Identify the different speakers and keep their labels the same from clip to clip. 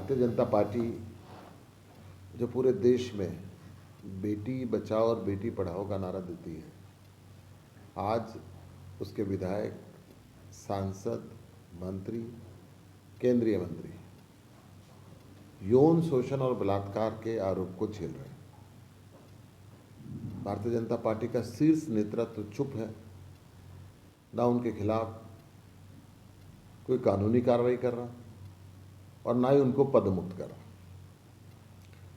Speaker 1: Bharatiya Janata party जो पूरे देश में बेटी बचाओ और बेटी पढ़ाओ का नारा देती है, आज उसके विधायक, सांसद, मंत्री, केंद्रीय मंत्री यौन शोषण और बलात्कार के आरोप को झेल रहे हैं। भारतीय जनता पार्टी का शीर्ष नेतृत्व चुप है, ना उनके खिलाफ कोई कानूनी कार्रवाई कर रहा और ना ही उनको पदमुक्त कर रहा।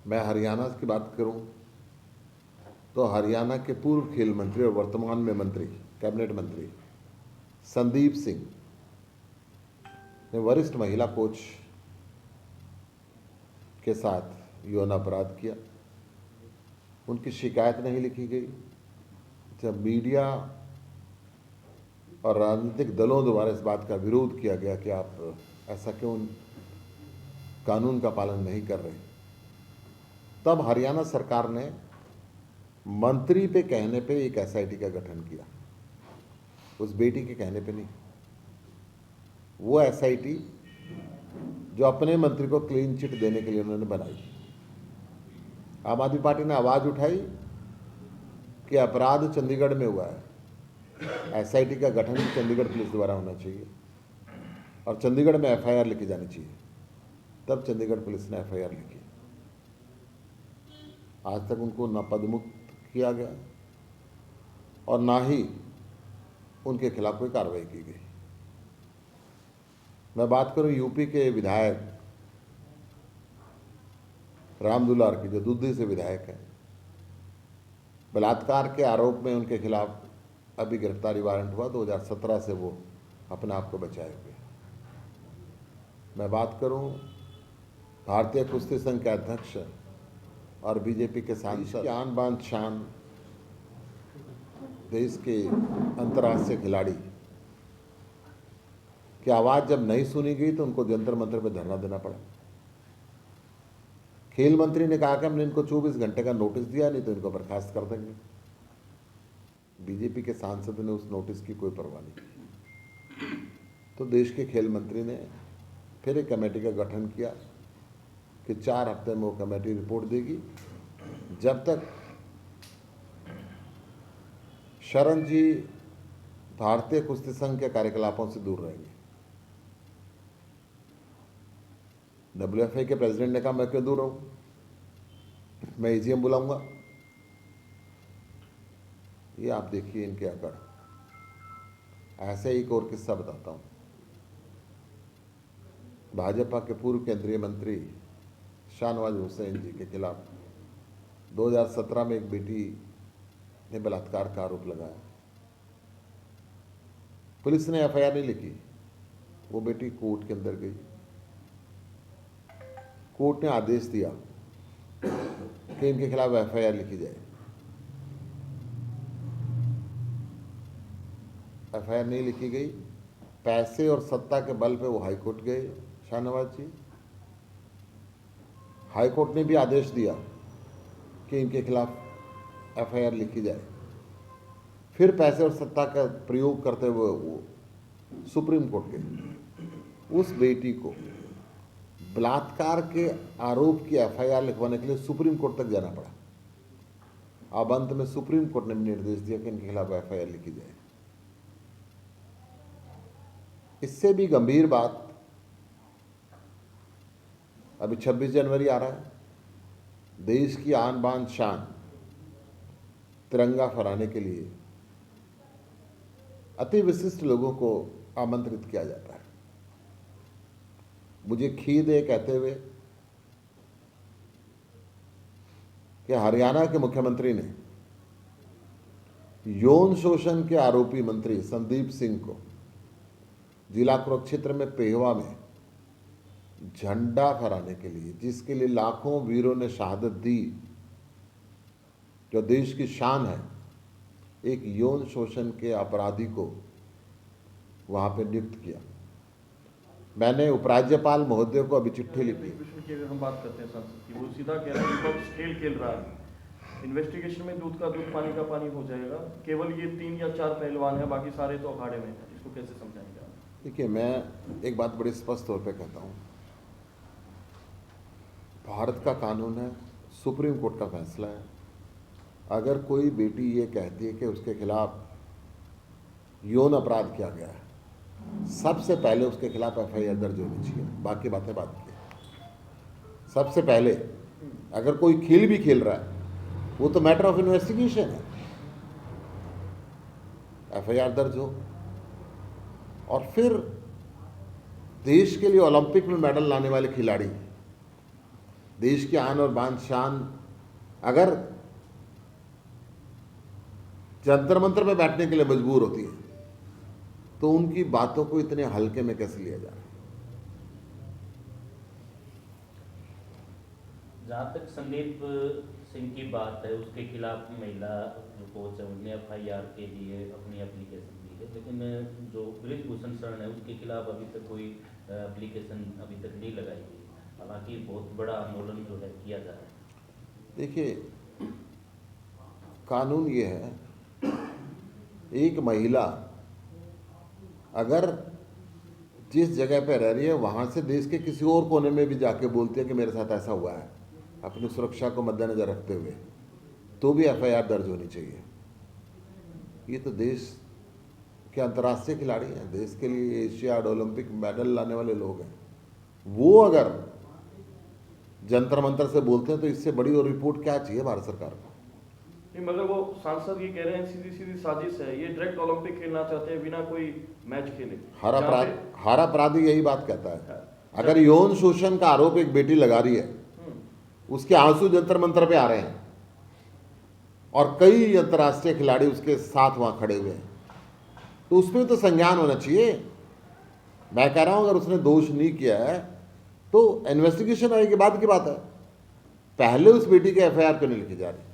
Speaker 1: मैं हरियाणा की बात करूं तो हरियाणा के पूर्व खेल मंत्री और वर्तमान में मंत्री, कैबिनेट मंत्री संदीप सिंह ने वरिष्ठ महिला कोच के साथ यौन अपराध किया। उनकी शिकायत नहीं लिखी गई। जब मीडिया और राजनीतिक दलों द्वारा इस बात का विरोध किया गया कि आप ऐसा क्यों कानून का पालन नहीं कर रहे, तब हरियाणा सरकार ने मंत्री पे कहने पे एक एसआईटी का गठन किया। उस बेटी के कहने पे नहीं। वो एसआईटी जो अपने मंत्री को क्लीन चिट देने के लिए उन्होंने बनाई। आम आदमी पार्टी ने आवाज उठाई कि अपराध चंडीगढ़ में हुआ है, एसआईटी का गठन चंडीगढ़ पुलिस द्वारा होना चाहिए और चंडीगढ़ में एफआईआर लिखी जानी चाहिए। तब चंडीगढ़ पुलिस ने एफआईआर लिखी। आज तक उनको न पदमुक्त किया गया और ना ही उनके खिलाफ कोई कार्रवाई की गई। मैं बात करूं यूपी के विधायक राम दुलार की, जो दूधी से विधायक है, बलात्कार के आरोप में उनके खिलाफ अभी गिरफ्तारी वारंट हुआ। 2017 से वो अपने आप को बचाए हुए। मैं बात करूं भारतीय कुश्ती संघ के अध्यक्ष और बीजेपी के सांसद, आन बान शान, देश के अंतर्राष्ट्रीय खिलाड़ी की आवाज जब नहीं सुनी गई तो उनको जंतर मंतर पे धरना देना पड़ा। खेल मंत्री ने कहा कि हमने इनको 24 घंटे का नोटिस दिया, नहीं तो इनको बर्खास्त कर देंगे। बीजेपी के सांसद ने उस नोटिस की कोई परवाह नहीं की। तो देश के खेल मंत्री ने फिर एक कमेटी का गठन किया कि 4 हफ्ते में वो कमेटी रिपोर्ट देगी। जब तक शरण जी भारतीय कुश्ती संघ के कार्यकलापों से दूर रहेंगे। WFA के प्रेसिडेंट ने कहा मैं क्यों दूर रहूं, मैं एजीएम बुलाऊंगा। ये आप देखिए इनके अकड़। ऐसे ही एक और किस्सा बताता हूं। भाजपा के पूर्व केंद्रीय मंत्री शाहनवाज हुसैन जी के खिलाफ 2017 में एक बेटी ने बलात्कार का आरोप लगाया। पुलिस ने एफआईआर नहीं लिखी। वो बेटी कोर्ट के अंदर गई। कोर्ट ने आदेश दिया कि इनके खिलाफ एफआईआर लिखी जाए। एफआईआर नहीं लिखी गई। पैसे और सत्ता के बल पे वो हाईकोर्ट गए शाहनवाज जी। हाईकोर्ट ने भी आदेश दिया कि इनके खिलाफ एफआईआर लिखी जाए। फिर पैसे और सत्ता का प्रयोग करते हुए वो सुप्रीम कोर्ट गए। उस बेटी को बलात्कार के आरोप की एफआईआर लिखवाने के लिए सुप्रीम कोर्ट तक जाना पड़ा। अब अंत में सुप्रीम कोर्ट ने निर्देश दिया कि इनके खिलाफ एफआईआर लिखी जाए। इससे भी गंभीर बात, अभी 26 जनवरी आ रहा है। देश की आन बान शान तिरंगा फहराने के लिए अति विशिष्ट लोगों को आमंत्रित किया जाता है। मुझे खेद है कहते हुए कि हरियाणा के मुख्यमंत्री ने यौन शोषण के आरोपी मंत्री संदीप सिंह को जिला कुरुक्षेत्र में पेहवा में झंडा फहराने के लिए, जिसके लिए लाखों वीरों ने शहादत दी, जो देश की शान है, एक यौन शोषण के अपराधी को वहां पे नियुक्त किया। मैंने उपराज्यपाल महोदय को अभी चिट्ठी लिखी।
Speaker 2: विषय की अगर हम बात करते हैं सांसद की, वो सीधा कह रहा है विपक्ष खेल रहा है। इन्वेस्टिगेशन में दूध का दूध पानी का पानी हो जाएगा। केवल ये 3 या 4 पहलवान हैं, बाकी सारे तो अखाड़े में हैं। इसको कैसे समझाएंगे आप?
Speaker 1: देखिए, मैं एक बात बड़ी स्पष्ट तौर पे कहता हूँ भारत का कानून है, सुप्रीम कोर्ट का फैसला है। अगर कोई बेटी ये कहती है कि उसके खिलाफ यौन अपराध किया गया है, सबसे पहले उसके खिलाफ एफआईआर दर्ज होनी चाहिए, बाकी बातें बात की। सबसे पहले अगर कोई खेल भी खेल रहा है, वो तो मैटर ऑफ इन्वेस्टिगेशन है, एफआईआर दर्ज हो। और फिर देश के लिए ओलंपिक में मेडल लाने वाले खिलाड़ी, देश की आन और बान शान, अगर जंतर मंतर पे बैठने के लिए मजबूर होती है तो उनकी बातों को इतने हल्के में कैसे लिया जा रहा है।
Speaker 3: जहाँ तक संदीप सिंह की बात है, उसके खिलाफ महिला जो कोच है उन्होंने एफआईआर के लिए अपनी एप्लीकेशन दी है, लेकिन जो ब्रिजभूषण शरण है उसके खिलाफ अभी तक कोई एप्लीकेशन अभी तक नहीं लगाई गई। हालांकि बहुत बड़ा आंदोलन जो है किया जा रहा है।
Speaker 1: देखिए, कानून ये है, एक महिला अगर जिस जगह पे रह रही है वहाँ से देश के किसी और कोने में भी जाके बोलती है कि मेरे साथ ऐसा हुआ है, अपनी सुरक्षा को मद्देनजर रखते हुए, तो भी एफआईआर दर्ज होनी चाहिए। ये तो देश के अंतर्राष्ट्रीय खिलाड़ी हैं, देश के लिए एशियाड ओलंपिक मेडल लाने वाले लोग हैं। वो अगर जंतर मंतर से बोलते हैं तो इससे बड़ी और रिपोर्ट क्या चाहिए भारत सरकार को।
Speaker 2: नहीं, मगर वो सांसद ये कह रहे हैं सीधी सीधी साजिश है, ये डायरेक्ट ओलंपिक खेलना चाहते हैं बिना कोई मैच खेले।
Speaker 1: हर अपराधी यही बात कहता है। अगर यौन शोषण का आरोप एक बेटी लगा रही है, उसके आंसू जंतर मंतर पे आ रहे हैं और कई अंतर्राष्ट्रीय खिलाड़ी उसके साथ वहां खड़े हुए हैं, तो उसमें तो संज्ञान होना चाहिए। मैं कह रहा हूं अगर उसने दोष नहीं किया है तो इन्वेस्टिगेशन होने के बाद की बात है, पहले उस बेटी के एफआईआर क्यों नहीं लिखी जा रही।